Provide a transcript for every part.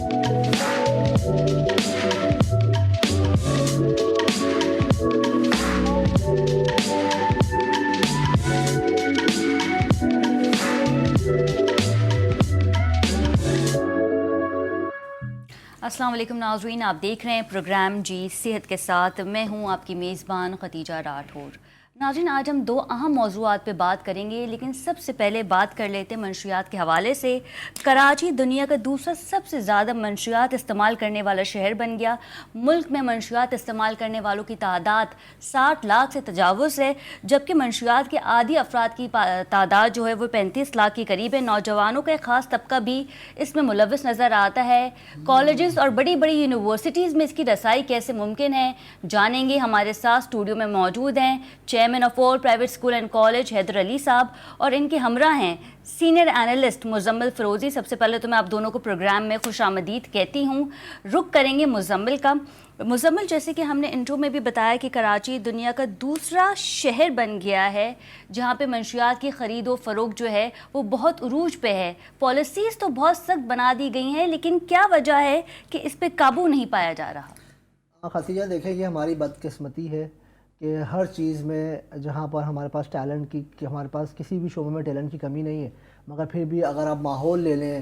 السلام علیکم ناظرین، آپ دیکھ رہے ہیں پروگرام جی صحت کے ساتھ. میں ہوں آپ کی میزبان خدیجہ راٹھور. ناظرین، آج ہم دو اہم موضوعات پہ بات کریں گے، لیکن سب سے پہلے بات کر لیتے ہیں منشیات کے حوالے سے. کراچی دنیا کا دوسرا سب سے زیادہ منشیات استعمال کرنے والا شہر بن گیا. ملک میں منشیات استعمال کرنے والوں کی تعداد 60 لاکھ سے تجاوز ہے، جبکہ منشیات کے عادی افراد کی تعداد جو ہے وہ 35 لاکھ کے قریب ہے. نوجوانوں کا ایک خاص طبقہ بھی اس میں ملوث نظر آتا ہے. کالجز اور بڑی بڑی یونیورسٹیز میں اس کی رسائی کیسے ممکن ہے، جانیں گے. ہمارے ساتھ اسٹوڈیو میں موجود ہیں chairman of all private school and college Haider Ali Sahab, اور ان کے ہمراہ ہیں سینئر اینالسٹ مزمل فروزی. سب سے پہلے تو میں آپ دونوں کو پروگرام میں خوش آمدید کہتی ہوں. رخ کریں گے مزمل کا. مزمل، جیسے کہ ہم نے انٹرو میں بھی بتایا کہ کراچی دنیا کا دوسرا شہر بن گیا ہے جہاں پہ منشیات کی خرید و فروخت جو ہے وہ بہت عروج پہ ہے. پالیسیز تو بہت سخت بنا دی گئی ہیں، لیکن کیا وجہ ہے کہ اس پہ قابو نہیں پایا جا رہا؟ خدیجہ، دیکھیں یہ ہماری بدقسمتی ہے کہ ہر چیز میں جہاں پر ہمارے پاس ٹیلنٹ کی ہمارے پاس کسی بھی شعبے میں ٹیلنٹ کی کمی نہیں ہے، مگر پھر بھی اگر آپ ماحول لے لیں،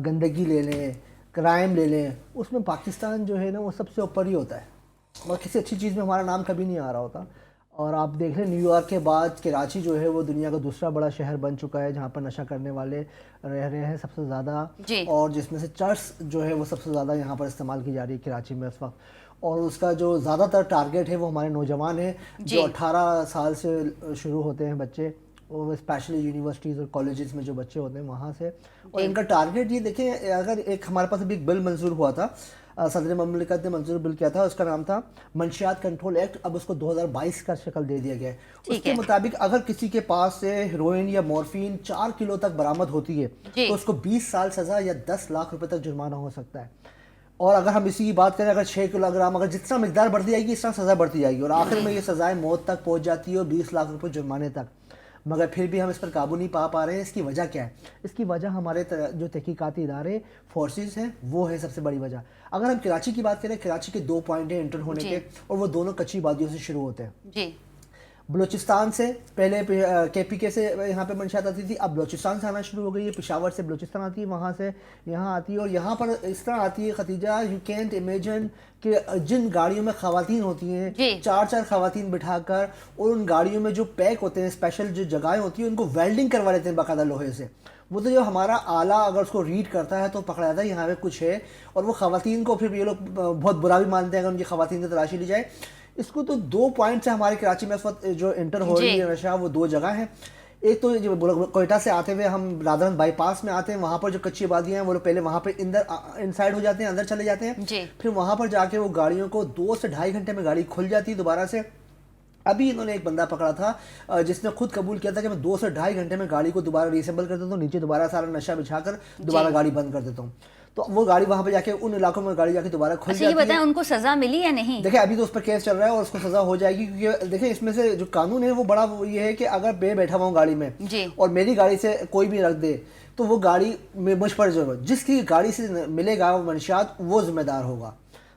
گندگی لے لیں، کرائم لے لیں، اس میں پاکستان جو ہے نا وہ سب سے اوپر ہی ہوتا ہے، اور کسی اچھی چیز میں ہمارا نام کبھی نہیں آ رہا ہوتا. اور آپ دیکھ لیں نیو یارک کے بعد کراچی جو ہے وہ دنیا کا دوسرا بڑا شہر بن چکا ہے جہاں پر نشہ کرنے والے رہ رہے ہیں سب سے زیادہ، اور جس میں سے چرس جو ہے وہ سب سے زیادہ یہاں پر استعمال کی جا رہی ہے کراچی میں اس وقت. اور اس کا جو زیادہ تر ٹارگیٹ ہے وہ ہمارے نوجوان ہیں جو 18 سال سے شروع ہوتے ہیں بچے، اور اسپیشلی یونیورسٹیز اور کالجز میں جو بچے ہوتے ہیں وہاں سے. اور ان کا ٹارگیٹ یہ دیکھیں، اگر ایک ہمارے پاس ابھی ایک بل منظور ہوا تھا، صدر مملکت نے منظور بل کیا تھا، اس کا نام تھا منشیات کنٹرول ایکٹ. اب اس کو 2022 کا شکل دے دیا گیا ہے. اس کے مطابق اگر کسی کے پاس سے ہیروئن یا مورفین 4 کلو تک برآمد ہوتی ہے تو اس کو 20 سال سزا یا 10 لاکھ روپے تک جرمانہ ہو سکتا ہے. اور اگر ہم اسی کی بات کریں، اگر 6 کلو گرام اگر جتنا مقدار بڑھتی جائے گی اس طرح سزا بڑھتی جائے گی، اور آخر میں یہ سزائیں موت تک پہنچ جاتی ہے اور 20 لاکھ روپے جرمانے تک. مگر پھر بھی ہم اس پر قابو نہیں پا رہے ہیں. اس کی وجہ کیا ہے؟ اس کی وجہ ہمارے جو تحقیقاتی ادارے فورسز ہیں وہ ہے سب سے بڑی وجہ. اگر ہم کراچی کی بات کریں، کراچی کے 2 پوائنٹ ہیں انٹر ہونے کے، اور وہ دونوں کچی وادیوں سے شروع ہوتے ہیں. بلوچستان سے پہلے کے پی کے سے یہاں پہ منشیات آتی تھی، اب بلوچستان سے آنا شروع ہو گئی ہے. پشاور سے بلوچستان آتی ہے، وہاں سے یہاں آتی ہے، اور یہاں پر اس طرح آتی ہے خدیجہ، یو کینٹ امیجن کہ جن گاڑیوں میں خواتین ہوتی ہیں 4 خواتین بٹھا کر، اور ان گاڑیوں میں جو پیک ہوتے ہیں اسپیشل جو جگہیں ہوتی ہیں ان کو ویلڈنگ کروا لیتے ہیں باقاعدہ لوہے سے. وہ تو جو ہمارا آلہ اگر اس کو ریڈ کرتا ہے تو پکڑا جاتا ہے یہاں پہ کچھ ہے. اور وہ خواتین کو پھر یہ لوگ بہت برا بھی مانتے ہیں اگر ان کی خواتین کی تلاشی لی جائے. اس کو تو 2 پوائنٹ سے ہمارے کراچی میں اس وقت جو انٹر ہو رہی ہے نشہ، وہ 2 جگہ ہیں. ایک تو کوئٹہ سے آتے ہوئے ہم رادرن بائی پاس میں آتے ہیں، وہاں پر جو کچی آبادیاں ہیں وہ لوگ پہلے وہاں پہ انسائڈ ہو جاتے ہیں، اندر چلے جاتے ہیں. پھر وہاں پر جا کے وہ گاڑیوں کو 2 سے 2.5 گھنٹے میں گاڑی کھل جاتی ہے دوبارہ سے. ابھی انہوں نے ایک بندہ پکڑا تھا جس نے خود قبول کیا تھا کہ میں 2 سے 2.5 گھنٹے میں گاڑی کو دوبارہ ریسیبل کر دیتا ہوں، نیچے دوبارہ سارا نشہ بچھا کر دوبارہ گاڑی بند کر دیتا ہوں. تو وہ گاڑی وہاں پہ جا کے ان علاقوں میں گاڑی جا کے دوبارہ کھل جاتی ہے. یہ بتائیں ان کو سزا ملی یا نہیں؟ دیکھیں ابھی تو اس پر کیس چل رہا ہے اور اس کو سزا ہو جائے گی، کیونکہ دیکھیں اس میں سے جو قانون ہے وہ بڑا یہ ہے کہ اگر میں بیٹھا ہوا ہوں گاڑی میں اور میری گاڑی سے کوئی بھی رکھ دے تو وہ گاڑی میں مجھ پر جو جس کی گاڑی سے ملے گا وہ منشیات وہ ذمہ دار ہوگا.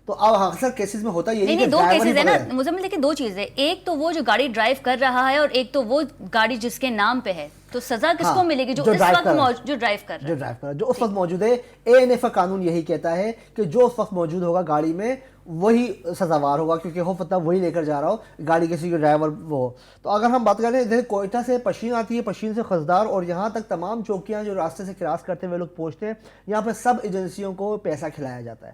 تو اب اکثر کیسز میں ہوتا یہی کہ 2 کیسز ہے نا مزمل. دیکھیں 2 چیزیں، ایک تو وہ جو گاڑی ڈرائیو کر رہا ہے اور ایک تو وہ گاڑی جس کے نام پہ ہے. تو سزا کس کو ملے گی؟ جو اس وقت جو ڈرائیو کر رہا ہے، جو اس وقت موجود ہے. ANF کا قانون یہی کہتا ہے کہ جو اس وقت موجود ہوگا گاڑی میں وہی سزاوار ہوگا، کیونکہ ہو فتح وہی لے کر جا رہا ہو گاڑی، کسی کے ڈرائیور وہ ہو. تو اگر ہم بات کریں جیسے کوئٹہ سے پشین آتی ہے، پشین سے خزدار، اور یہاں تک تمام چوکیاں جو راستے سے کراس کرتے ہوئے لوگ پہنچتے ہیں، یہاں پہ سب ایجنسیوں کو پیسہ کھلایا جاتا ہے.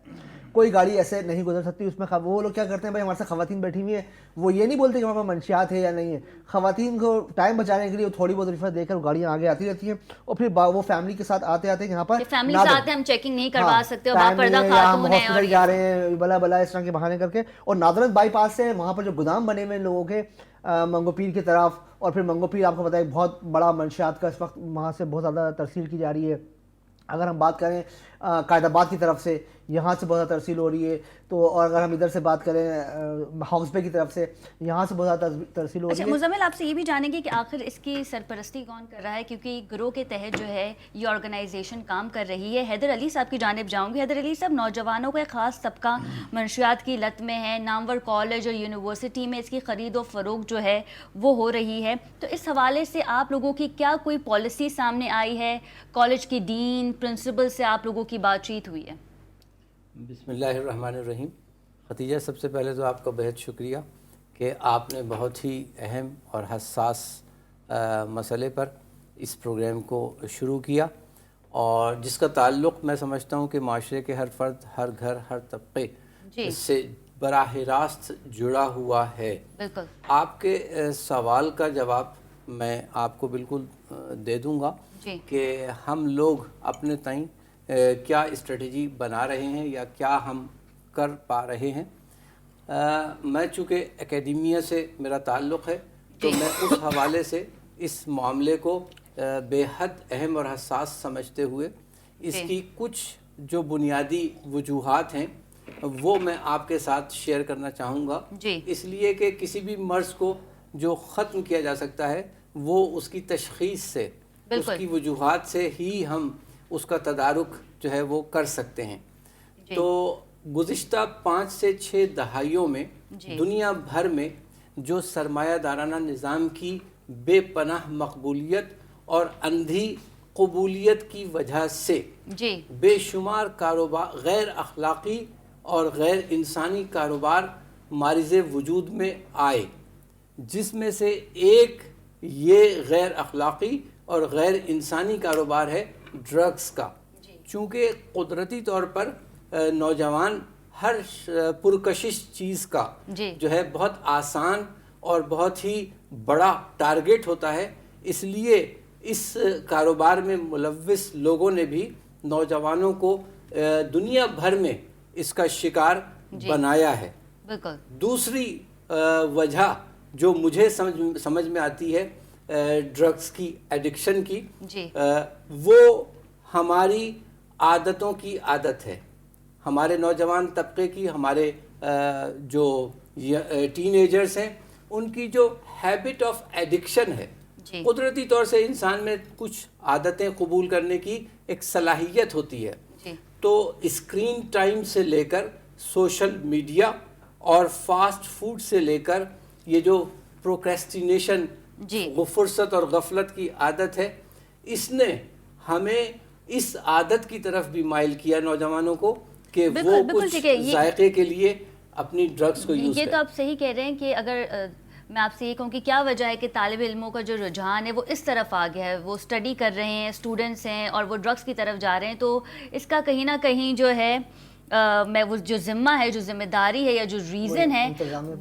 کوئی گاڑی ایسے نہیں گزر سکتی اس میں. وہ لوگ کیا کرتے ہیں بھائی، ہمارے ساتھ خواتین بیٹھی ہوئی ہیں، وہ یہ نہیں بولتے کہ ہمارے پاس منشیات ہے یا نہیں ہے. خواتین کو ٹائم بچانے کے لیے تھوڑی بہت رشوت دے کر گاڑیاں آگے آتی رہتی ہیں، اور پھر وہ فیملی کے ساتھ آتے آتے یہاں پر فیملی ساتھ ہم چیکنگ نہیں کروا سکتے، اور باپردہ خاتون ہیں اور جا رہے ہیں بلا بلا اس طرح کے بہانے کر کے. اور نادرت بائی پاس سے وہاں پر جو گودام بنے ہوئے لوگوں کے منگو پیر کی طرف، اور پھر منگو پیر آپ کو پتہ ہے بہت بڑا منشیات کا اس وقت وہاں سے بہت زیادہ ترسیل کی جا رہی ہے. اگر ہم بات کریں قائد آباد کی طرف سے یہاں سے بہت زیادہ ترسیل ہو رہی ہے. تو اور اگر ہم ادھر سے بات کریں ہاؤس بے کی طرف سے یہاں سے بہت زیادہ ترسیل ہو رہی اچھا ہے. مزمل، آپ سے یہ بھی جانیں گے کہ آخر اس کی سرپرستی کون کر رہا ہے، کیونکہ گروہ کے تحت جو ہے یہ آرگنائزیشن کام کر رہی ہے. حیدر علی صاحب کی جانب جاؤں گی. حیدر علی صاحب، نوجوانوں کا ایک خاص طبقہ منشیات کی لت میں ہے، نامور کالج اور یونیورسٹی میں اس کی خرید و فروخت جو ہے وہ ہو رہی ہے. تو اس حوالے سے آپ لوگوں کی کیا کوئی پالیسی سامنے آئی ہے؟ کالج کی ڈین، پرنسپل سے آپ لوگوں کی بات چیت ہوئی ہے؟ بسم اللہ الرحمن الرحیم. ختیجہ، سب سے پہلے تو آپ کا بہت شکریہ کہ آپ نے بہت ہی اہم اور حساس مسئلے پر اس پروگرام کو شروع کیا، اور جس کا تعلق میں سمجھتا ہوں کہ معاشرے کے ہر فرد، ہر گھر، ہر طبقے اس سے براہ راست جڑا ہوا ہے. بالکل. آپ کے سوال کا جواب میں آپ کو بالکل دے دوں گا کہ ہم لوگ اپنے تئیں کیا اسٹریٹجی بنا رہے ہیں یا کیا ہم کر پا رہے ہیں. میں چونکہ اکیڈیمیا سے میرا تعلق ہے تو میں اس حوالے سے اس معاملے کو بے حد اہم اور حساس سمجھتے ہوئے اس کی کچھ جو بنیادی وجوہات ہیں وہ میں آپ کے ساتھ شیئر کرنا چاہوں گا. اس لیے کہ کسی بھی مرض کو جو ختم کیا جا سکتا ہے وہ اس کی تشخیص سے، اس کی وجوہات سے ہی ہم اس کا تدارک جو ہے وہ کر سکتے ہیں. تو گزشتہ 5 سے 6 دہائیوں میں دنیا بھر میں جو سرمایہ دارانہ نظام کی بے پناہ مقبولیت اور اندھی قبولیت کی وجہ سے بے شمار کاروبار، غیر اخلاقی اور غیر انسانی کاروبار معرض وجود میں آئے، جس میں سے ایک یہ غیر اخلاقی اور غیر انسانی کاروبار ہے ڈرگز کا. چونکہ قدرتی طور پر نوجوان ہر پرکشش چیز کا جو ہے بہت آسان اور بہت ہی بڑا ٹارگٹ ہوتا ہے، اس لیے اس کاروبار میں ملوث لوگوں نے بھی نوجوانوں کو دنیا بھر میں اس کا شکار بنایا ہے. دوسری وجہ جو مجھے سمجھ میں آتی ہے ڈرگز کی ایڈکشن کی، وہ ہماری عادتوں کی عادت ہے، ہمارے نوجوان طبقے کی، ہمارے جو ٹین ایجرز ہیں ان کی جو ہیبٹ آف ایڈکشن ہے. قدرتی طور سے انسان میں کچھ عادتیں قبول کرنے کی ایک صلاحیت ہوتی ہے. تو اسکرین ٹائم سے لے کر سوشل میڈیا اور فاسٹ فوڈ سے لے کر یہ جو پروکریسٹینیشن، فرصت اور غفلت کی عادت ہے، اس نے ہمیں اس عادت کی طرف بھی مائل کیا نوجوانوں کو کہ وہ کچھ ذائقے کے لیے اپنی ڈرگز کو یوز کریں. یہ تو آپ صحیح کہہ رہے ہیں کہ اگر میں آپ سے یہ کہوں کہ کیا وجہ ہے کہ طالب علموں کا جو رجحان ہے وہ اس طرف آ گیا ہے، وہ اسٹڈی کر رہے ہیں، اسٹوڈنٹس ہیں اور وہ ڈرگس کی طرف جا رہے ہیں. تو اس کا کہیں نہ کہیں جو ہے میں وہ جو ذمہ ہے، جو ذمہ داری ہے یا جو ریزن ہے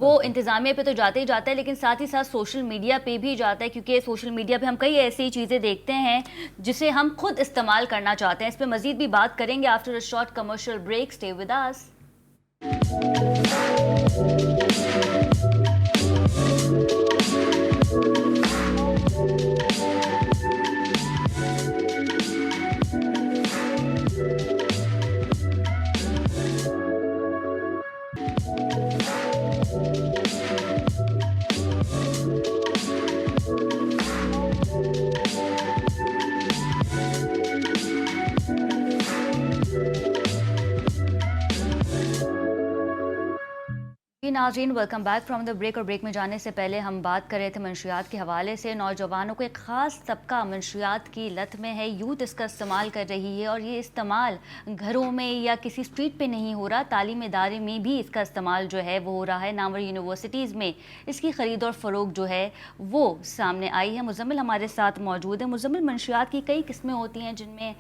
وہ انتظامیہ پہ تو جاتے ہی جاتا ہے، لیکن ساتھ ہی ساتھ سوشل میڈیا پہ بھی جاتا ہے، کیونکہ سوشل میڈیا پہ ہم کئی ایسی چیزیں دیکھتے ہیں جسے ہم خود استعمال کرنا چاہتے ہیں. اس پہ مزید بھی بات کریں گے after a short commercial break. Stay with us. ناظرین، welcome back from the break. اور بریک میں جانے سے پہلے ہم بات کر رہے تھے منشیات کے حوالے سے. نوجوانوں کو ایک خاص طبقہ منشیات کی لت میں ہے، یوتھ اس کا استعمال کر رہی ہے، اور یہ استعمال گھروں میں یا کسی اسٹریٹ پہ نہیں ہو رہا، تعلیم ادارے میں بھی اس کا استعمال جو ہے وہ ہو رہا ہے. نامور یونیورسٹیز میں اس کی خرید اور فروخت جو ہے وہ سامنے آئی ہے. مزمل ہمارے ساتھ موجود ہے. مزمل، منشیات کی کئی قسمیں ہوتی ہیں جن میں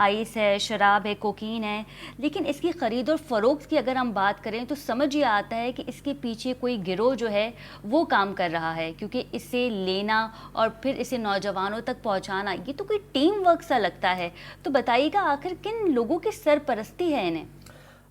آئس ہے، شراب ہے، کوکین ہے، لیکن اس کی خرید اور فروخت کی اگر ہم بات کریں تو سمجھ یہ آتا ہے کہ اس کے پیچھے کوئی گروہ جو ہے وہ کام کر رہا ہے، کیونکہ اسے لینا اور پھر اسے نوجوانوں تک پہنچانا یہ تو کوئی ٹیم ورک سا لگتا ہے. تو بتائیے گا آخر کن لوگوں کی سرپرستی ہے انہیں؟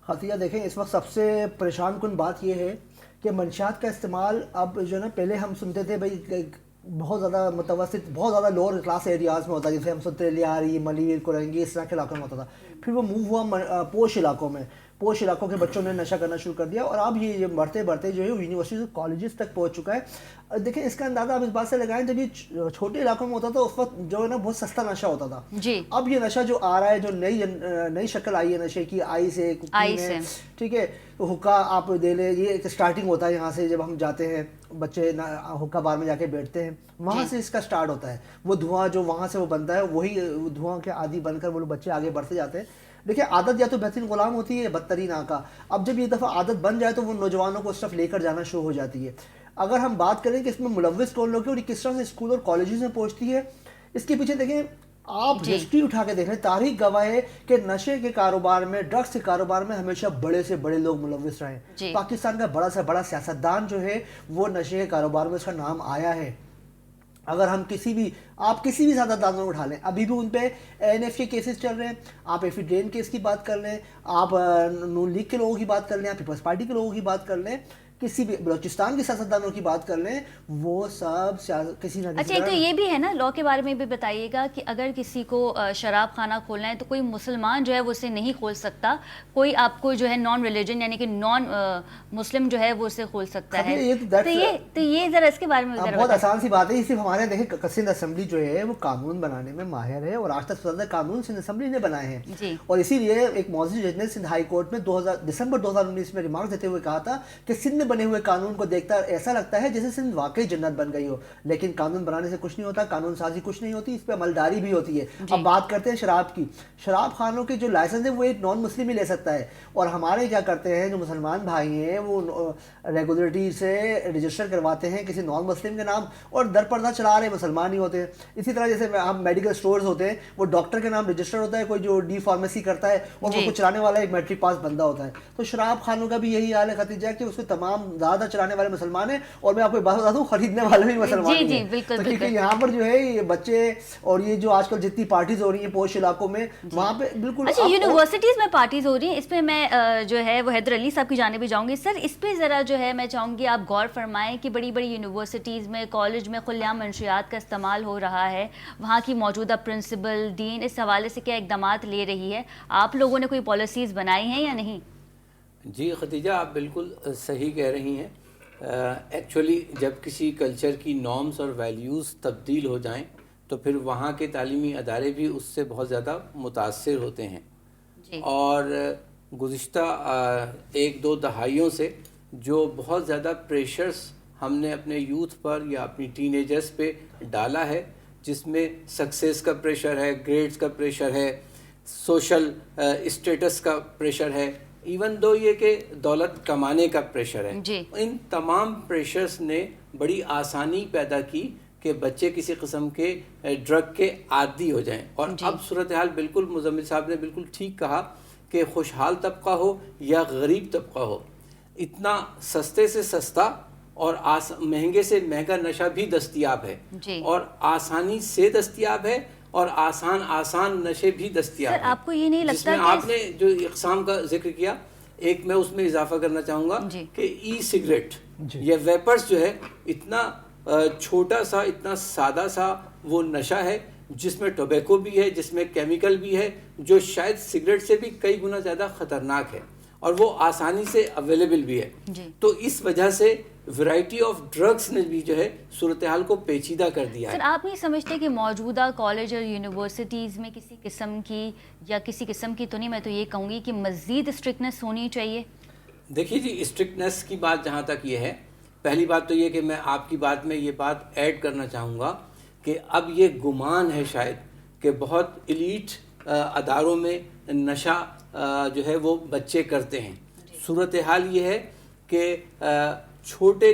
خطیہ دیکھیں، اس وقت سب سے پریشان کن بات یہ ہے کہ منشیات کا استعمال اب جو ہے نا، پہلے ہم سنتے تھے بھائی بہت زیادہ متوسط بہت زیادہ لوور کلاس ایریاز میں ہوتا ہے، جیسے ہم سنتے لیاری، ملیل، کرنگی، اس طرح کے علاقوں میں ہوتا تھا. پھر وہ موو ہوا پوش علاقوں میں، پوش علاقوں کے بچوں نے نشہ کرنا شروع کر دیا، اور اب یہ بڑھتے بڑھتے جو ہے یونیورسٹیز اور کالجز تک پہنچ چکا ہے. دیکھیں اس کا اندازہ آپ اس بات سے لگائیں، جب یہ چھوٹے علاقوں میں ہوتا تھا اس وقت جو ہے نا بہت سستا نشہ ہوتا تھا. جی اب یہ نشہ جو آ رہا ہے، جو نئی شکل آئی ہے نشے کی، آئس ہے، کوکین ہے، ٹھیک ہے، حکا آپ دے لیں، یہ ایک اسٹارٹنگ ہوتا ہے یہاں سے. جب ہم جاتے ہیں بچے حکا بار میں جا کے بیٹھتے ہیں، وہاں سے اس کا سٹارٹ ہوتا ہے. وہ دھواں جو وہاں سے وہ بنتا ہے، وہی دھواں کے عادی بن کر وہ لوگ بچے آگے بڑھتے جاتے ہیں. دیکھیں عادت یا تو بہترین غلام ہوتی ہے یا بدترین آقا. اب جب یہ دفعہ عادت بن جائے تو وہ نوجوانوں کو اس طرف لے کر جانا شروع ہو جاتی ہے. اگر ہم بات کریں کہ اس میں ملوث کون لوگ ہیں اور یہ کس طرح سے اسکول اور کالجز میں پہنچتی ہے، اس کے پیچھے دیکھیں آپ ہسٹری اٹھا کے دیکھ لیں، تاریخ گواہ ہے کہ نشے کے کاروبار میں، ڈرگس کے کاروبار میں ہمیشہ بڑے سے بڑے لوگ ملوث رہے ہیں. پاکستان کا بڑا سے بڑا سیاستدان جو ہے وہ نشے کے کاروبار میں اس کا نام آیا ہے. اگر ہم آپ کسی بھی سیاستدان کو اٹھا لیں، ابھی بھی ان پہ NF کے کیسز چل رہے ہیں. آپ ایفیڈرین کیس کی بات کر لیں، آپ نون لیگ کے لوگوں کی بات کر لیں، آپ پیپلز پارٹی کے لوگوں کی بات کر لیں، کسی بھی بلوچستان کے سیاستدانوں کی بات کر لیں، وہ سب کسی نہ کسی. اچھا ایک تو یہ بھی ہے نا، لاء کے بارے میں بھی بتائیے گا کہ اگر کسی کو شراب خانہ کھولنا ہے تو کوئی مسلمان جو ہے وہ اسے نہیں کھول سکتا، کوئی آپ کو جو ہے نان ریلیجن یعنی کہ نان مسلم جو ہے وہ اسے کھول سکتا ہے. تو یہ ذرا اس کے بارے میں بہت آسان سی بات ہے. صرف ہمارے دیکھیں سندھ اسمبلی جو ہے وہ قانون بنانے میں ماہر ہے، اور آج تک زیادہ قانون سندھ اسمبلی نے بنائے ہیں. اور اسی لیے ایک معزز جج نے سندھ ہائی کورٹ میں دسمبر 2019 میں ریمارک دیتے ہوئے کہا تھا کہ سندھ میں بنے ہوئے قانون کو دیکھتا ایسا لگتا ہے جیسے سندھ واقعی جنت بن گئی ہو، لیکن قانون بنانے سے کچھ نہیں ہوتا، قانون سازی کچھ نہیں ہوتی، اس پہ عملداری بھی ہوتی ہے. اب بات کرتے ہیں شراب کی. شراب خانوں کے جو لائسنس ہے وہ ایک نان مسلم ہی لے سکتا ہے، اور ہمارے کیا کرتے ہیں جو مسلمان بھائی ہیں وہ ریگولیٹری سے رجسٹر کرواتے ہیں کسی نان مسلم کے نام، اور در پردہ چلا رہے مسلمان ہی ہوتے ہیں. اسی طرح جیسے ہم میڈیکل سٹورز ہوتے ہیں، وہ ڈاکٹر کے نام رجسٹر ہوتا ہے، کوئی جو ڈی فارمیسی کرتا ہے، اور وہ چلانے والا ایک میٹرک پاس بندہ ہوتا ہے. تو شراب خانوں کا بھی یہی حال ہے خدیجہ کہ اس کو تمام زیادہ چلانے والے مسلمان ہیں، اور میں آپ کو بات بتا دوں خریدنے والے بھی مسلمان ہیں. کیونکہ یہاں پر جو ہے یہ بچے اور یہ جو آج کل جتنی پارٹیز ہو رہی ہیں پوش علاقوں میں، وہاں پہ بالکل. اچھا یونیورسٹیز میں پارٹیز ہو رہی ہیں، اس پہ میں جو ہے وہ حیدر علی صاحب کی جانب بھی جاؤں گی. سر اس پہ ذرا جو ہے میں چاہوں گی آپ غور فرمائیں کہ بڑی بڑی یونیورسٹیز میں، کالج میں کھلے عام منشیات کا استعمال ہو رہا ہے، وہاں کی موجودہ پرنسپل دین اس حوالے سے کیا اقدامات لے رہی ہے؟ آپ لوگوں نے کوئی پالیسیز بنائی ہیں یا نہیں؟ جی خدیجہ آپ بالکل صحیح کہہ رہی ہیں. ایکچولی جب کسی کلچر کی نارمز اور ویلیوز تبدیل ہو جائیں تو پھر وہاں کے تعلیمی ادارے بھی اس سے بہت زیادہ متاثر ہوتے ہیں. اور گزشتہ 1-2 دہائیوں سے جو بہت زیادہ پریشرز ہم نے اپنے یوتھ پر یا اپنی ٹین ایجرز پہ ڈالا ہے، جس میں سکسیس کا پریشر ہے، گریڈز کا پریشر ہے، سوشل اسٹیٹس کا پریشر ہے، ایون دو یہ کہ دولت کمانے کا پریشر ہے. ان تمام پریشرز نے بڑی آسانی پیدا کی کہ بچے کسی قسم کے ڈرگ کے عادی ہو جائیں. اور اب صورتحال بالکل مزمل صاحب نے بالکل ٹھیک کہا کہ خوشحال طبقہ ہو یا غریب طبقہ ہو، اتنا سستے سے سستا اور مہنگے سے مہنگا نشہ بھی دستیاب ہے، اور آسانی سے دستیاب ہے، اور آسان نشے بھی دستیاب ہیں. آپ کو یہ نہیں لگتا جس میں آپ نے جو اقسام کا ذکر کیا، ایک میں اس میں اضافہ کرنا چاہوں گا کہ ای سگریٹ یا ویپرز جو ہے اتنا چھوٹا سا، اتنا سادہ سا وہ نشہ ہے جس میں ٹوبیکو بھی ہے، جس میں کیمیکل بھی ہے، جو شاید سگریٹ سے بھی کئی گنا زیادہ خطرناک ہے، اور وہ آسانی سے اویلیبل بھی ہے. تو اس وجہ سے ورائٹی آف ڈرگس نے بھی جو ہے صورتحال کو پیچیدہ کر دیا ہے. سر آپ نہیں سمجھتے کہ موجودہ کالج اور یونیورسٹیز میں کسی قسم کی تو نہیں، میں تو یہ کہوں گی کہ مزید اسٹرکٹنس ہونی چاہیے؟ دیکھیے جی، اسٹرکٹنس کی بات جہاں تک یہ ہے، پہلی بات تو یہ کہ میں آپ کی بات میں یہ بات ایڈ کرنا چاہوں گا کہ اب یہ گمان ہے شاید کہ بہت ایلیٹ اداروں میں نشہ جو ہے وہ بچے کرتے ہیں. صورتحال یہ ہے کہ چھوٹے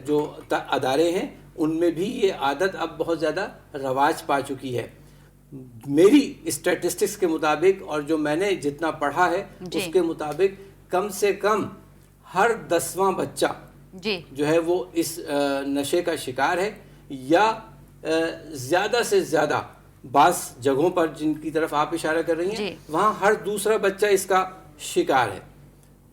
جو ادارے ہیں ان میں بھی یہ عادت اب بہت زیادہ رواج پا چکی ہے. میری اسٹیٹسٹکس کے مطابق اور جو میں نے جتنا پڑھا ہے اس کے مطابق کم سے کم ہر 10واں بچہ جو ہے وہ اس نشے کا شکار ہے، یا زیادہ سے زیادہ بعض جگہوں پر جن کی طرف آپ اشارہ کر رہی ہیں وہاں ہر دوسرا بچہ اس کا شکار ہے.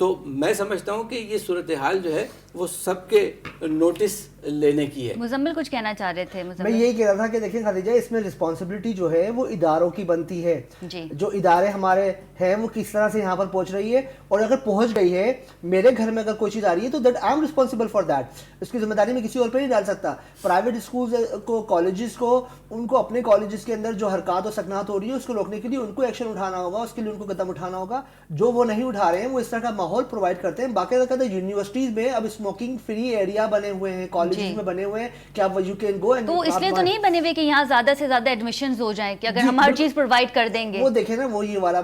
تو میں سمجھتا ہوں کہ یہ صورتحال جو ہے وہ سب کے نوٹس لینے کی ہے. مزمل کچھ کہنا چاہ رہے تھے. میں یہی کہہ رہا تھا کہ دیکھیں خدیجہ, اس میں رسپانسبلٹی جو ہے وہ اداروں کی بنتی ہے. جو ادارے ہمارے ہیں وہ کس طرح سے یہاں پر پہنچ رہی ہے, اور اگر پہنچ گئی ہے میرے گھر میں اگر کوئی چیز آ رہی ہے تو that I am responsible for that. اس کی ذمہ داری میں کسی اور پہ نہیں ڈال سکتا. پرائیویٹ اسکولز کو, کالجز کو, ان کو اپنے کالجز کے اندر جو حرکات و سکنات ہو رہی ہے اس کو روکنے کے لیے ان کو ایکشن اٹھانا ہوگا, اس کے لیے ان کو قدم اٹھانا ہوگا. جو وہ نہیں اٹھا رہے ہیں وہ اس طرح کا ماحول پرووائڈ کرتے ہیں. باقاعدہ یونیورسٹیز میں اب اسموکنگ فری ایریا بنے ہوئے ہیں, کالجز میں بنے ہوئے ہیں کہ آپ یو کین گو. تو اس لیے تو نہیں بنے ہوئے کہ یہاں زیادہ سے زیادہ ایڈمیشنز ہو جائیں کہ اگر ہم ہر چیز پرووائڈ کر دیں گے. وہ دیکھیں نا, وہ یہ والا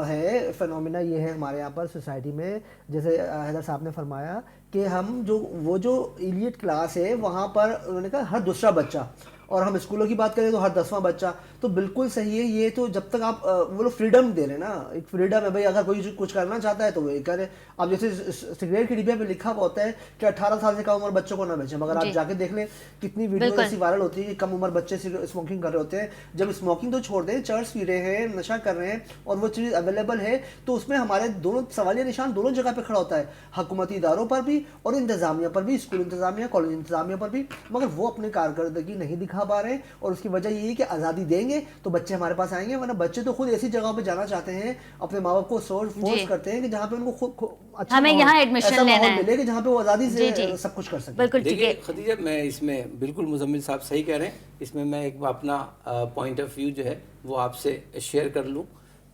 ہے فینومینا یہ ہے ہمارے یہاں پر سوسائٹی میں, جیسے حیدر صاحب نے فرمایا کہ ہم جو ایلیٹ کلاس ہے وہاں پر انہوں نے کہا ہر دوسرا بچہ, اور ہم اسکولوں کی بات کریں تو ہر 10واں بچہ. تو بالکل صحیح ہے یہ. تو جب تک آپ وہ لوگ فریڈم دے رہے ہیں نا, ایک فریڈم ہے بھائی, اگر کوئی کچھ کرنا چاہتا ہے تو وہ کرے. اب جیسے سگریٹ کی ڈبیا پہ لکھا ہوا ہوتا ہے کہ 18 سال سے کم عمر بچوں کو نہ بیچیں, مگر آپ جا کے دیکھ لیں کتنی ویڈیو ایسی وائرل ہوتی ہے کہ کم عمر بچے اسموکنگ کر رہے ہوتے ہیں. جب اسموکنگ تو چھوڑ دیں, چرس پی رہے ہیں, نشہ کر رہے ہیں, اور وہ چیز اویلیبل ہے, تو اس میں ہمارے دونوں سوالیہ نشان دونوں جگہ پہ کھڑا ہوتا ہے, حکومتی اداروں پر بھی اور انتظامیہ پر بھی, اسکول انتظامیہ, کالج انتظامیہ پر بھی. مگر وہ اپنے کارکردگی نہیں دکھا پا رہے ہیں, اور اس کی وجہ یہ ہے کہ آزادی دیں گے تو بچے ہمارے پاس آئیں گے, ورنہ بچے تو خود ایسی جگہوں پہ جانا چاہتے ہیں, اپنے ماں باپ کو فورس کرتے ہیں کہ جہاں پہ ان کو خود اچھا ایسا ماحول ملے کہ جہاں پہ وہ آزادی سے سب کچھ کر سکیں. دیکھیے خدیجہ, میں اس میں بالکل مزمل صاحب صحیح کہہ رہے ہیں. اس میں ایک اپنا پوائنٹ آف ویو جو ہے وہ آپ سے شیئر کر لوں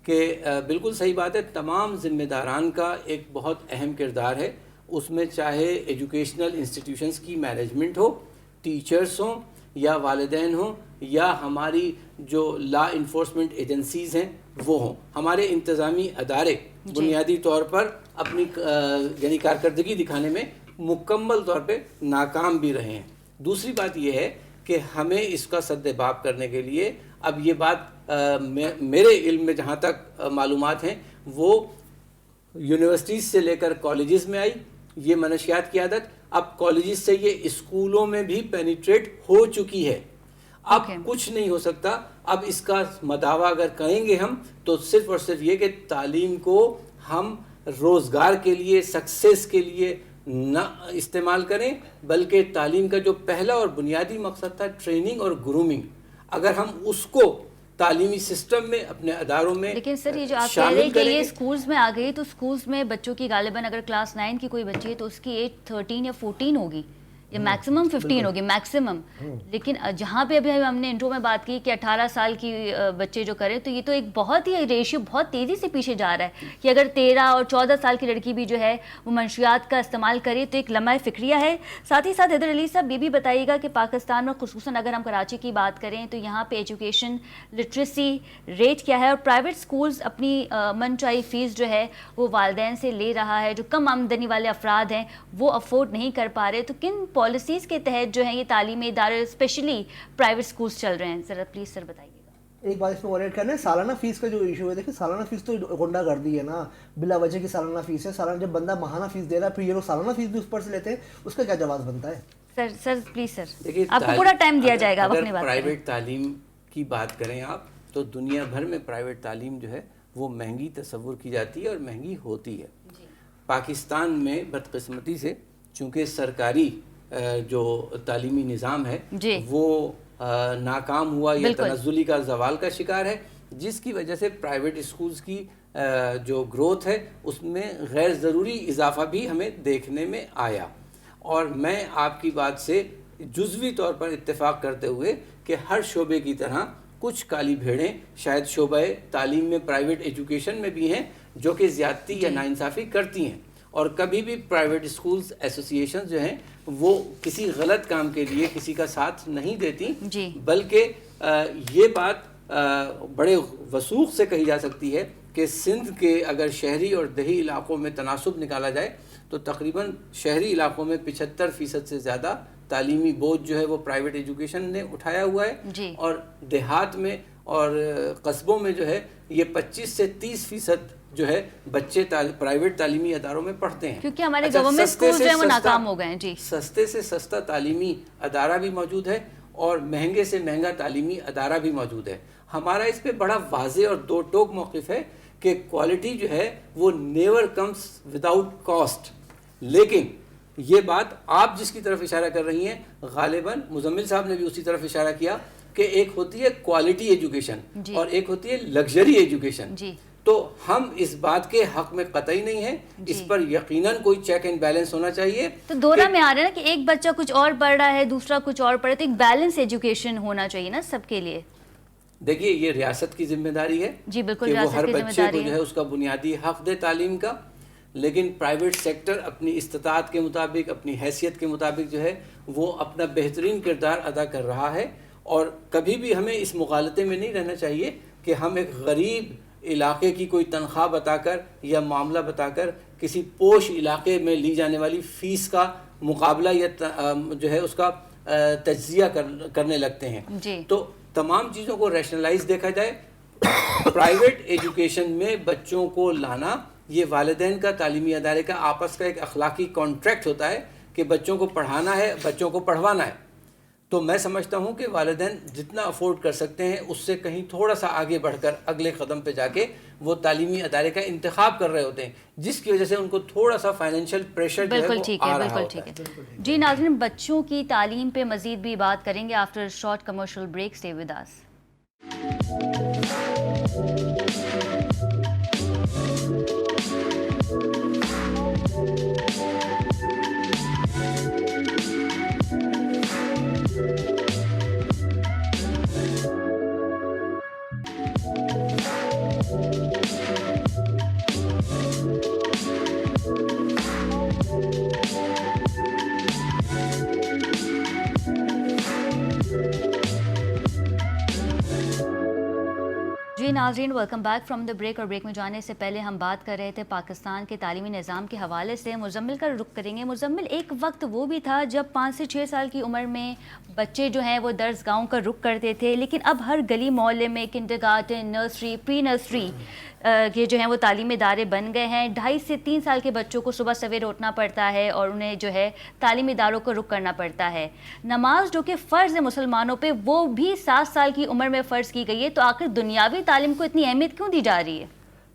کہ بالکل صحیح بات ہے. تمام ذمہ داران کا ایک بہت اہم کردار ہے اس میں, چاہے ایجوکیشنل انسٹیٹیوشنز کی مینجمنٹ ہو, ٹیچرز ہوں یا والدین ہوں, یا ہماری جو لا انفورسمنٹ ایجنسیز ہیں وہ ہوں. ہمارے انتظامی ادارے بنیادی طور پر اپنی یعنی کارکردگی دکھانے میں مکمل طور پہ ناکام بھی رہے ہیں. دوسری بات یہ ہے کہ ہمیں اس کا سدباب کرنے کے لیے, اب یہ بات میرے علم میں جہاں تک معلومات ہیں وہ یونیورسٹیز سے لے کر کالجز میں آئی یہ منشیات کی عادت, اب کالجز سے یہ اسکولوں میں بھی پینیٹریٹ ہو چکی ہے. اب کچھ نہیں ہو سکتا. اب اس کا مداوع اگر کریں گے ہم تو صرف اور صرف یہ کہ تعلیم کو ہم روزگار کے لیے, سکسیس کے لیے نہ استعمال کریں, بلکہ تعلیم کا جو پہلا اور بنیادی مقصد تھا ٹریننگ اور گرومنگ, اگر ہم اس کو تعلیمی سسٹم میں اپنے اداروں میں. لیکن سر یہ جو آپ کہہ رہے ہیں کہ یہ اسکولز میں آ گئی, تو اسکولز میں بچوں کی غالباً اگر کلاس 9 کی کوئی بچی ہے تو اس کی ایج 13 یا 14 ہوگی, یا میکسیمم 15 ہوگی میکسیمم. لیکن جہاں پہ ابھی ہم نے انٹرو میں بات کی کہ 18 سال کی بچے جو کریں, تو یہ تو ایک بہت ہی ریشیو بہت تیزی سے پیچھے جا رہا ہے کہ اگر 13 اور 14 سال کی لڑکی بھی جو ہے وہ منشیات کا استعمال کرے تو ایک لمحہ فکریہ ہے. ساتھ ہی ساتھ حیدر علی صاحب یہ بھی بتائیے گا کہ پاکستان میں خصوصاً اگر ہم کراچی کی بات کریں تو یہاں پہ ایجوکیشن لٹریسی ریٹ کیا ہے, اور پرائیویٹ اسکولز اپنی من چاہی فیس جو ہے وہ والدین سے لے رہا ہے, جو کم آمدنی والے افراد ہیں وہ افورڈ نہیں کر پا رہے. تو کن پالیسیز کے تحت جو ہیں یہ تعلیمی ادارے اسپیشلی پرائیویٹ سکولز چل رہے ہیں, ذرا پلیز سر بتائیے گا. ایک بات اس میں اور ایڈ کرنا ہے, سالانہ فیس کا جو ایشو ہے, دیکھیں سالانہ فیس تو غنڈہ گردی ہے نا, بلا وجہ کی سالانہ فیس ہے. سالانہ جب بندہ ماہانہ فیس دے رہا ہے پھر یہ لوگ سالانہ فیس بھی اس پر سے لیتے ہیں, اس کا کیا جواز بنتا ہے؟ سر پلیز سر, آپ کو پورا ٹائم دیا جائے گا. اگر پرائیویٹ تعلیم کی بات کریں آپ تو دنیا بھر میں پرائیویٹ تعلیم جو ہے وہ مہنگی تصور کی جاتی ہے اور مہنگی ہوتی ہے. پاکستان میں بدقسمتی سے چونکہ سرکاری جو تعلیمی نظام ہے وہ ناکام ہوا یا تنزلی کا زوال کا شکار ہے, جس کی وجہ سے پرائیویٹ اسکولز کی جو گروتھ ہے اس میں غیر ضروری اضافہ بھی ہمیں دیکھنے میں آیا. اور میں آپ کی بات سے جزوی طور پر اتفاق کرتے ہوئے کہ ہر شعبے کی طرح کچھ کالی بھیڑیں شاید شعبہ تعلیم میں پرائیویٹ ایجوکیشن میں بھی ہیں جو کہ زیادتی یا ناانصافی کرتی ہیں, اور کبھی بھی پرائیویٹ اسکولز ایسوسیشن جو ہیں وہ کسی غلط کام کے لیے کسی کا ساتھ نہیں دیتی, بلکہ یہ بات بڑے وثوق سے کہی جا سکتی ہے کہ سندھ کے اگر شہری اور دیہی علاقوں میں تناسب نکالا جائے تو تقریباً شہری علاقوں میں 75% سے زیادہ تعلیمی بوجھ جو ہے وہ پرائیویٹ ایجوکیشن نے اٹھایا ہوا ہے, اور دیہات میں اور قصبوں میں جو ہے یہ 25 سے 30% جو ہے بچے پرائیویٹ تعلیمی اداروں میں پڑھتے ہیں, کیونکہ ہمارے گورنمنٹ اسکول جو ہیں وہ ناکام ہو گئے ہیں. جی, سستے سے سستا تعلیمی ادارہ بھی موجود ہے اور مہنگے سے مہنگا تعلیمی ادارہ بھی موجود ہے. ہمارا اس پہ بڑا واضح اور دو ٹوک موقف ہے کہ کوالٹی جو ہے وہ نیور کمز وداؤٹ کاسٹ, لیکن یہ بات آپ جس کی طرف اشارہ کر رہی ہیں غالباً مزمل صاحب نے بھی اسی طرف اشارہ کیا کہ ایک ہوتی ہے کوالٹی ایجوکیشن اور ایک ہوتی ہے لگژری ایجوکیشن. تو ہم اس بات کے حق میں قطعی نہیں ہیں, اس پر یقیناً کوئی چیک اینڈ بیلنس ہونا چاہیے. تو دورہ میں آ رہا ہے نا کہ ایک بچہ کچھ اور پڑھ رہا ہے, دوسرا کچھ اور پڑھ رہا ہے, تو ایک بیلنس ایجوکیشن ہونا چاہیے نا سب کے لیے. دیکھیے یہ ریاست کی ذمہ داری ہے جی بالکل, کہ وہ ہر ریاست کی ذمہ بچے کو داری جو ہے اس کا بنیادی حق دے تعلیم کا, لیکن پرائیویٹ سیکٹر اپنی استطاعت کے مطابق, اپنی حیثیت کے مطابق جو ہے وہ اپنا بہترین کردار ادا کر رہا ہے. اور کبھی بھی ہمیں اس مغالطے میں نہیں رہنا چاہیے کہ ہم ایک غریب علاقے کی کوئی تنخواہ بتا کر یا معاملہ بتا کر کسی پوش علاقے میں لی جانے والی فیس کا مقابلہ یا جو ہے اس کا تجزیہ کرنے لگتے ہیں. تو تمام چیزوں کو ریشنلائز دیکھا جائے. پرائیویٹ ایجوکیشن میں بچوں کو لانا یہ والدین کا, تعلیمی ادارے کا آپس کا ایک اخلاقی کانٹریکٹ ہوتا ہے کہ بچوں کو پڑھانا ہے, بچوں کو پڑھوانا ہے. تو میں سمجھتا ہوں کہ والدین جتنا افورڈ کر سکتے ہیں اس سے کہیں تھوڑا سا آگے بڑھ کر اگلے قدم پہ جا کے وہ تعلیمی ادارے کا انتخاب کر رہے ہوتے ہیں, جس کی وجہ سے ان کو تھوڑا سا فائنینشیل پریشر جو ہے وہ آ رہا ہوتا ہے. جی ناظرین, بچوں کی تعلیم پہ مزید بھی بات کریں گے after short commercial break. Stay with us. جی ناظرین, welcome back from the break. اور بریک میں جانے سے پہلے ہم بات کر رہے تھے پاکستان کے تعلیمی نظام کے حوالے سے. مزمل کا رخ کریں گے. مزمل, ایک وقت وہ بھی تھا جب 5 سے 6 سال کی عمر میں بچے جو ہیں وہ درس گاہوں کا رخ کرتے تھے, لیکن اب ہر گلی محلے میں کنڈرگارٹن, نرسری, پری نرسری یہ جو ہیں وہ تعلیمی ادارے بن گئے ہیں. 2.5 سے 3 سال کے بچوں کو صبح سویرے اٹھنا پڑتا ہے اور انہیں جو ہے تعلیمی اداروں کو رخ کرنا پڑتا ہے. نماز جو کہ فرض ہے مسلمانوں پہ, وہ بھی 7 سال کی عمر میں فرض کی گئی ہے. تو آخر دنیاوی تعلیم کو اتنی اہمیت کیوں دی جا رہی ہے؟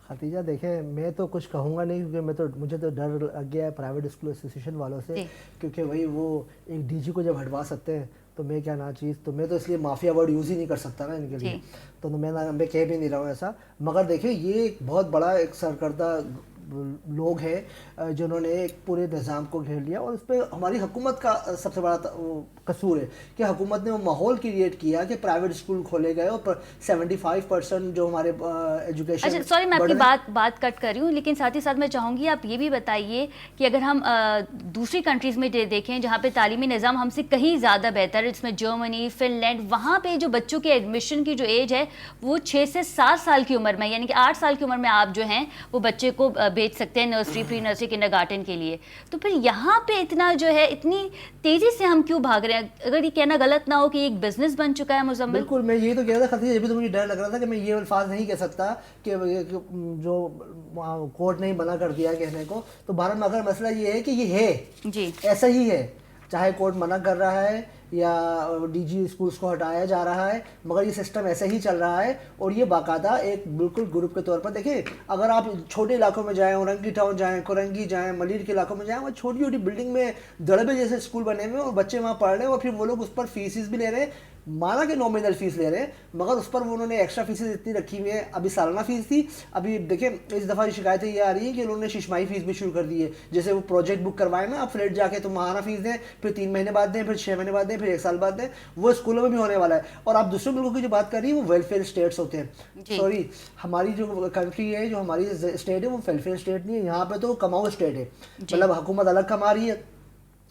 خدیجہ دیکھیں, میں تو کچھ کہوں گا نہیں, کیونکہ مجھے تو ڈر لگ گیا ہے پرائیویٹ اسکول ایسوسیشن والوں سے, کیونکہ وہی وہ ایک ڈی جی کو جب ہٹوا سکتے ہیں تو میں کیا نا چیز, تو میں تو اس لیے مافیا ورڈ یوز ہی نہیں کر سکتا نا ان کے لیے, تو میں کہہ بھی نہیں رہا ہوں ایسا. مگر دیکھیں یہ ایک بہت بڑا ایک سرکردہ لوگ ہیں جنہوں نے ایک پورے نظام کو گھیر لیا, اور اس پہ ہماری حکومت کا سب سے بڑا قصور ہے کہ حکومت نے وہ ماحول کریٹ کیا کہ پرائیویٹ اسکول کھولے گئے اور 75% جو ہمارے ایجوکیشن. اچھا سوری, میں آپ کی بات کٹ کر رہی ہوں, لیکن ساتھ ہی ساتھ میں چاہوں گی آپ یہ بھی بتائیے کہ اگر ہم دوسری کنٹریز میں دیکھیں جہاں پہ تعلیمی نظام ہم سے کہیں زیادہ بہتر ہے, جس میں جرمنی, فن لینڈ, وہاں پہ جو بچوں کے ایڈمیشن کی جو ایج ہے وہ 6 سے 7 سال کی عمر میں, یعنی کہ 8 سال کی عمر میں آپ جو ہیں وہ بچے کو بھیج سکتے ہیں نرسری, پری نرسری, کنڈرگارٹن کے لیے. تو پھر یہاں پہ اتنا جو ہے اتنی تیزی سے ہم کیوں بھاگ رہے ہیں؟ اگر یہ کہنا غلط نہ ہو کہ ایک بزنس بن چکا ہے مزمل. بالکل, میں یہ تو کہہ رہا تھا خدیجہ, ابھی تو مجھے ڈر لگ رہا تھا کہ میں یہ الفاظ نہیں کہہ سکتا کہ جو کورٹ نے منع کر دیا کہنے کو. تو بہرحال مگر مسئلہ یہ ہے کہ یہ ہے جی ایسا ہی ہے, چاہے کورٹ منع کر رہا ہے یا ڈی جی اسکولس کو ہٹایا جا رہا ہے, مگر یہ سسٹم ایسے ہی چل رہا ہے. اور یہ باقاعدہ ایک بالکل گروپ کے طور پر دیکھیں, اگر آپ چھوٹے علاقوں میں جائیں, اورنگی ٹاؤن جائیں, کورنگی جائیں, ملیر کے علاقوں میں جائیں, وہاں چھوٹی چھوٹی بلڈنگ میں دڑبے جیسے اسکول بنے ہوئے اور بچے وہاں پڑھ رہے ہیں, اور پھر وہ لوگ اس پر فیسز بھی لے رہے ہیں, مانا کہ نومینل فیس لے رہے ہیں, مگر اس پر انہوں نے ایکسٹرا فیسز اتنی رکھی ہوئی ہیں. ابھی سالانہ فیس تھی, ابھی دیکھیں اس دفعہ شکایتیں یہ آ رہی ہیں کہ انہوں نے ششماہی فیس بھی شروع کر دی ہے. جیسے وہ پروجیکٹ بک کروائے نا, آپ فلیٹ جا کے تو ماہانہ فیس دیں, پھر 3 مہینے بعد دیں, پھر 6 مہینے بعد دیں, پھر 1 سال بعد دیں, وہ اسکولوں میں بھی ہونے والا ہے. اور آپ دوسرے ملکوں کی جو بات کر رہی ہیں وہ ویلفیئر اسٹیٹس ہوتے ہیں. سوری, ہماری جو کنٹری ہے, جو ہماری اسٹیٹ ہے, وہ ویلفیئر اسٹیٹ نہیں ہے. یہاں پہ تو کماؤ اسٹیٹ ہے, مطلب حکومت الگ کما رہی ہے,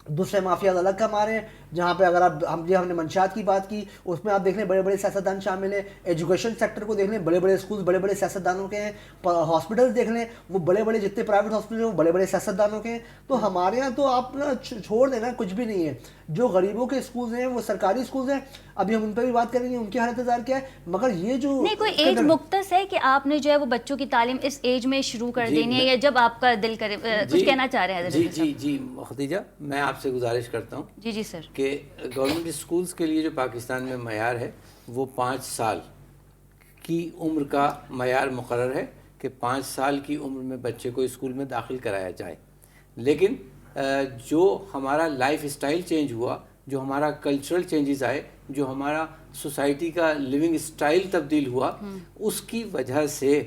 دوسرے مافیاز الگ کما رہے ہیں. جہاں پہ اگر آپ ہم نے منشیات کی بات کی, اس میں آپ دیکھ لیں بڑے بڑے سیاستدان شامل ہیں. ایجوکیشن سیکٹر کو دیکھ لیں, بڑے بڑے اسکولز بڑے بڑے سیاستدانوں کے ہیں. ہاسپٹلز دیکھ لیں, وہ بڑے بڑے جتنے پرائیویٹ ہاسپٹل ہیں وہ بڑے بڑے سیاستدانوں کے ہیں. تو ہمارے یہاں تو آپ نا چھوڑ دینا, کچھ بھی نہیں ہے. جو غریبوں کے اسکولز ہیں وہ سرکاری اسکولز ہیں, ابھی ہم ان پہ بھی بات کریں گے, ان کی حالت انتظار کیا ہے. مگر یہ جو نہیں کوئی ایج مختص ہے کہ آپ نے جو ہے وہ بچوں کی تعلیم اس ایج میں شروع کر دینی ہے, یا جب آپ کا دل کرے, کچھ کہنا چاہ رہے ہیں؟ جی خدیجہ, میں آپ سے گزارش کرتا ہوں جی سر کہ گورنمنٹ اسکولز کے لیے جو پاکستان میں معیار ہے وہ 5 سال کی عمر کا معیار مقرر ہے کہ 5 سال کی عمر میں بچے کو اسکول میں داخل کرایا جائے. لیکن جو ہمارا لائف اسٹائل چینج ہوا, جو ہمارا کلچرل چینجز آئے, جو ہمارا سوسائٹی کا لیونگ اسٹائل تبدیل ہوا, اس کی وجہ سے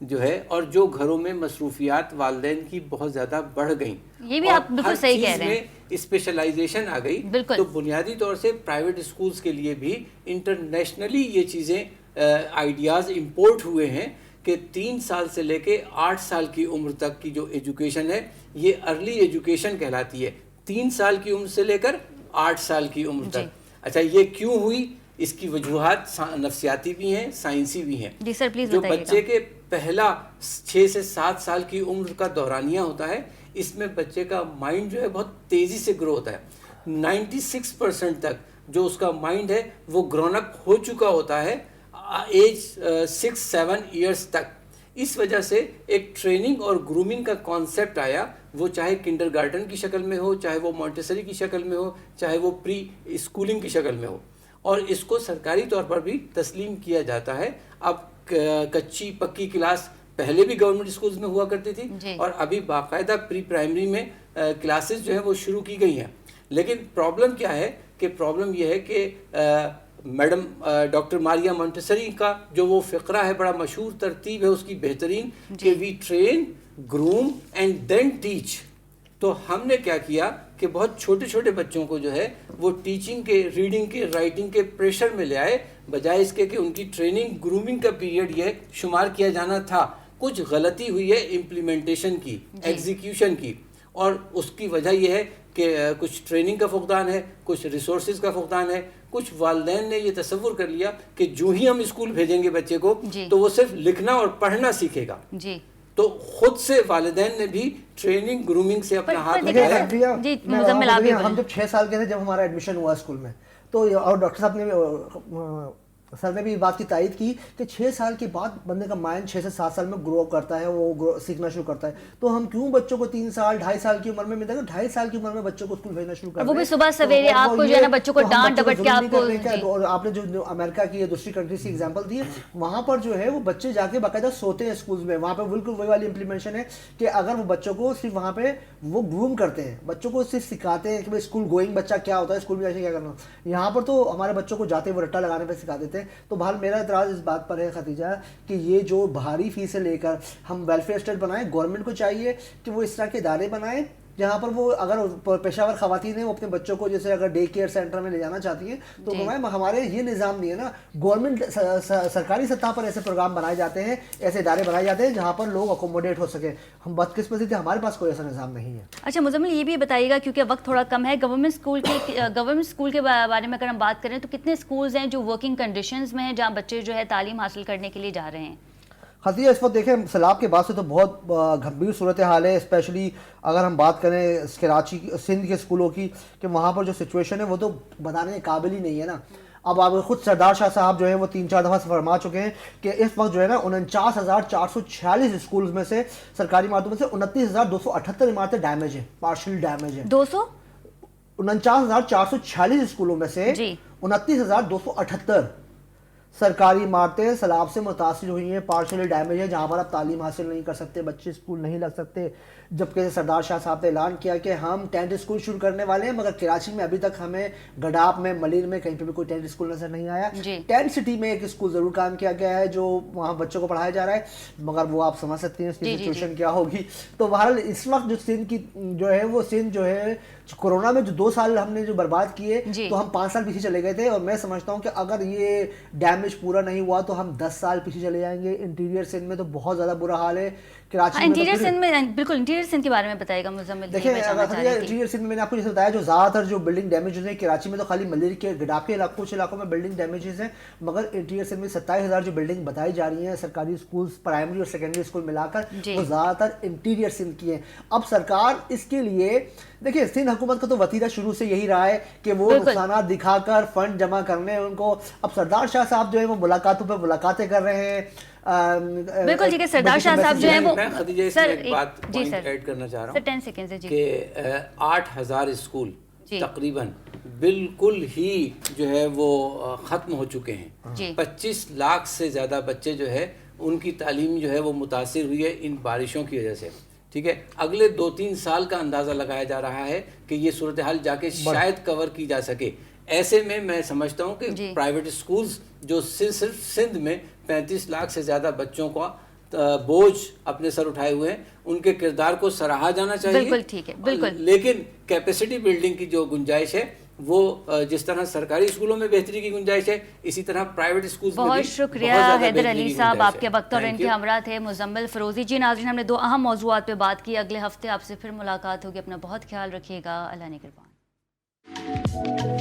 جو ہے, اور جو گھروں میں مصروفیات والدین کی بہت زیادہ بڑھ گئیں, یہ بھی آپ بالکل صحیح کہہ رہے ہیں, اسپیشلائزیشن آ گئی, تو بنیادی طور سے پرائیویٹ اسکولز کے لیے بھی انٹرنیشنلی یہ چیزیں آئیڈیاز امپورٹ ہوئے ہیں کہ 3 سال سے لے کے 8 سال کی عمر تک کی جو ایجوکیشن ہے یہ ارلی ایجوکیشن کہلاتی ہے, 3 سال کی عمر سے لے کر 8 سال کی عمر تک. اچھا, یہ کیوں ہوئی؟ اس کی وجوہات نفسیاتی بھی ہیں, سائنسی بھی ہیں. جی سر پلیز جو بچے کے پہلا 6 سے 7 سال کی عمر کا دورانیہ ہوتا ہے, اس میں بچے کا مائنڈ جو ہے بہت تیزی سے گرو ہوتا ہے. 96% تک جو اس کا مائنڈ ہے وہ گرون اپ ہو چکا ہوتا ہے ایج 6-7 ایئرس تک. اس وجہ سے ایک ٹریننگ اور گرومنگ کا کانسیپٹ آیا, وہ چاہے کنڈر گارڈن کی شکل میں ہو, چاہے وہ مونٹیسری کی شکل میں ہو, چاہے وہ پری اسکولنگ کی شکل میں ہو, اور اس کو سرکاری طور پر بھی تسلیم کیا جاتا ہے. اب کچی پکی کلاس پہلے بھی گورنمنٹ اسکولز میں ہوا کرتی تھی, اور ابھی باقاعدہ پری پرائمری میں کلاسز جو ہیں وہ شروع کی گئی ہیں. لیکن پرابلم کیا ہے کہ پرابلم یہ ہے کہ میڈم ڈاکٹر ماریا مونٹیسری کا جو وہ فقرہ ہے, بڑا مشہور ترتیب ہے اس کی بہترین, کہ we train groom and then teach. تو ہم نے کیا کیا کہ بہت چھوٹے چھوٹے بچوں کو جو ہے وہ ٹیچنگ کے, ریڈنگ کے, رائٹنگ کے پریشر میں لے آئے, بجائے اس کے کہ ان کی ٹریننگ گرومنگ کا پیریڈ یہ شمار کیا جانا تھا. کچھ غلطی ہوئی ہے امپلیمنٹیشن کی, ایگزیکیوشن کی, اور اس کی وجہ یہ ہے کہ کچھ ٹریننگ کا فقدان ہے, کچھ ریسورسز کا فقدان ہے. کچھ والدین نے یہ تصور کر لیا کہ جو ہی ہم اسکول بھیجیں گے بچے کو تو وہ صرف لکھنا اور پڑھنا سیکھے گا. تو خود سے والدین نے بھی ٹریننگ گرومنگ سے اپنا ہاتھ لگایا. ہم جب 6 سال کے تھے, جب ہمارا ایڈمیشن ہوا اسکول میں, تو اور ڈاکٹر صاحب نے سر نے بھی بات کی تائید کی کہ 6 سال کے بعد بندے کا مائنڈ 6 سے 7 سال میں گرو کرتا ہے, وہ سیکھنا شروع کرتا ہے. تو ہم کیوں بچوں کو 3 سال 2.5 سال کی عمر میں, 2.5 سال کی عمر میں بچوں کو اسکول بھیجنا شروع کرتے ہیں, وہ بھی صبح سویرے آپ کو جو ہے نا بچوں کو ڈانٹ ڈپٹ کے آپ کو. اور آپ نے جو امریکہ کی یا دوسری کنٹریز کی ایگزامپل دی ہے, وہاں پر جو ہے وہ بچے جا کے باقاعدہ سوتے ہیں اسکولز میں. وہاں پہ بالکل وہی والی امپلیمنٹیشن ہے کہ اگر وہ بچوں کو صرف وہاں پہ وہ گروم کرتے ہیں, بچوں کو صرف سکھاتے ہیں کہ اسکول گوئنگ بچہ کیا ہوتا ہے, اسکول میں جا کے کیا کرنا. یہاں پر تو ہمارے بچوں کو جاتے وہ رٹا لگانے پہ سکھا دیتے ہیں. تو بہرحال میرا اعتراض اس بات پر ہے ختیجہ کہ یہ جو بھاری فیسیں لے کر ہم ویلفیئر اسٹیٹ بنائیں, گورنمنٹ کو چاہیے کہ وہ اس طرح کے ادارے بنائیں جہاں پر وہ اگر پیشہ ور خواتین ہیں وہ اپنے بچوں کو جیسے اگر ڈے کیئر سینٹر میں لے جانا چاہتی ہیں تو ہمارے یہ نظام نہیں ہے نا. گورنمنٹ سرکاری سطح پر ایسے پروگرام بنائے جاتے ہیں, ایسے ادارے بنائے جاتے ہیں جہاں پر لوگ اکوموڈیٹ ہو سکے. ہم بدقسمتی سے ہمارے پاس کوئی ایسا نظام نہیں ہے. اچھا مزمل, یہ بھی بتائیے گا کیونکہ وقت تھوڑا کم ہے, گورنمنٹ اسکول کے بارے میں اگر ہم بات کریں تو کتنے اسکولز ہیں جو ورکنگ کنڈیشنز میں ہیں جہاں بچے جو ہے تعلیم حاصل کرنے کے لیے جا رہے ہیں؟ خطیہ اس وقت دیکھیں سیلاب کے بعد سے تو بہت گھمبیر صورتحال ہے, اسپیشلی اگر ہم بات کریں کراچی سندھ کے اسکولوں کی, کہ وہاں پر جو سچویشن ہے وہ تو بتانے کے قابل ہی نہیں ہے نا. اب آپ خود سردار شاہ صاحب جو ہیں وہ 3-4 دفعہ فرما چکے ہیں کہ اس وقت جو ہے نا 49,446 اسکولز میں سے, سرکاری عمارتوں میں سے 29,278 عمارتیں ڈیمیج ہیں, پارشل ڈیمیج ہیں. 49,446 اسکولوں میں سے 29,278 سرکاری عمارتیں سیلاب سے متاثر ہوئی ہیں, پارشلی ڈیمیج ہے, جہاں پر آپ تعلیم حاصل نہیں کر سکتے, بچے اسکول نہیں لگ سکتے. جبکہ سردار شاہ صاحب نے اعلان کیا کہ ہم ٹینٹ اسکول شروع کرنے والے ہیں, مگر کراچی میں ابھی تک ہمیں گڈاپ میں, ملیر میں کہیں پہ بھی کوئی ٹینٹ اسکول نظر نہیں آیا. ٹینٹ سٹی میں ایک اسکول ضرور قائم کیا گیا ہے جو وہاں بچوں کو پڑھایا جا رہا ہے, مگر وہ آپ سمجھ سکتے ہیں اس کی سچویشن کیا ہوگی. تو بہرحال اس وقت جو سندھ کی جو ہے وہ سندھ جو ہے کورونا میں جو 2 سال ہم نے جو برباد کیے تو ہم 5 سال پیچھے چلے گئے تھے, اور میں سمجھتا ہوں کہ اگر یہ ڈیمیج پورا نہیں ہوا تو ہم 10 سال پیچھے چلے جائیں گے. انٹیریئر سندھ میں تو بہت زیادہ برا حال ہے. کراچی انٹیریئر سندھ میں بالکل انٹیریئر سندھ کے بارے میں بتائے گا مزمل. دیکھیں انٹیریئر سندھ میں نے آپ کو جیسے بتایا جو زیادہ تر جو بلڈنگ ڈیمیجز ہیں, کراچی میں تو خالی ملیر کے گڈاپ کے کچھ علاقوں میں بلڈنگ ڈیمیجز ہیں, مگر انٹیریئر سندھ میں 27,000 جو بلڈنگ بتائی جا رہی ہیں سرکاری اسکولز, پرائمری اور سیکنڈری اسکول ملا کر, وہ زیادہ تر انٹیریئر سندھ کی ہیں. اب سرکار اس کے لیے دیکھیں سندھ حکومت کا تو وتیرہ شروع سے یہی رہا ہے کہ وہ نقصانات دکھا کر فنڈ جمع کرنے ان کو. اب سردار شاہ صاحب جو ہے وہ ملاقاتوں پہ ملاقاتیں کر رہے ہیں. بالکل ٹھیک ہے, سردار شاہ صاحب جو ہیں وہ خدیجہ اس میں ایک بات پوائنٹ ایڈ کرنا چاہ رہا ہوں 10 سیکنڈ سے کہ 8,000 اسکول تقریباً بالکل ہی جو ہے وہ ختم ہو چکے ہیں. 25 لاکھ سے زیادہ بچے جو ہے ان کی تعلیم جو ہے وہ متاثر ہوئی ہے ان بارشوں کی وجہ سے. ٹھیک ہے، اگلے 2-3 سال کا اندازہ لگایا جا رہا ہے کہ یہ صورتحال جا کے شاید کور کی جا سکے. ایسے میں سمجھتا ہوں کہ پرائیویٹ اسکولز جو صرف سندھ میں 35 لاکھ سے زیادہ بچوں کا بوجھ اپنے سر اٹھائے ہوئے ہیں، ان کے کردار کو سراہا جانا چاہیے. بالکل ٹھیک ہے، بالکل. لیکن کیپیسٹی بلڈنگ کی جو گنجائش ہے وہ جس طرح سرکاری اسکولوں میں بہتری کی گنجائش ہے، اسی طرح پرائیویٹ اسکولز میں بھی بہت شکریہ حیدر علی صاحب، آپ کے وقت اور ان کے ہمراہ تھے مزمل فروزی. جی ناظرین، ہم نے 2 اہم موضوعات پہ بات کی. اگلے ہفتے آپ سے پھر ملاقات ہوگی. اپنا بہت خیال رکھیے گا. اللہ نگہبان.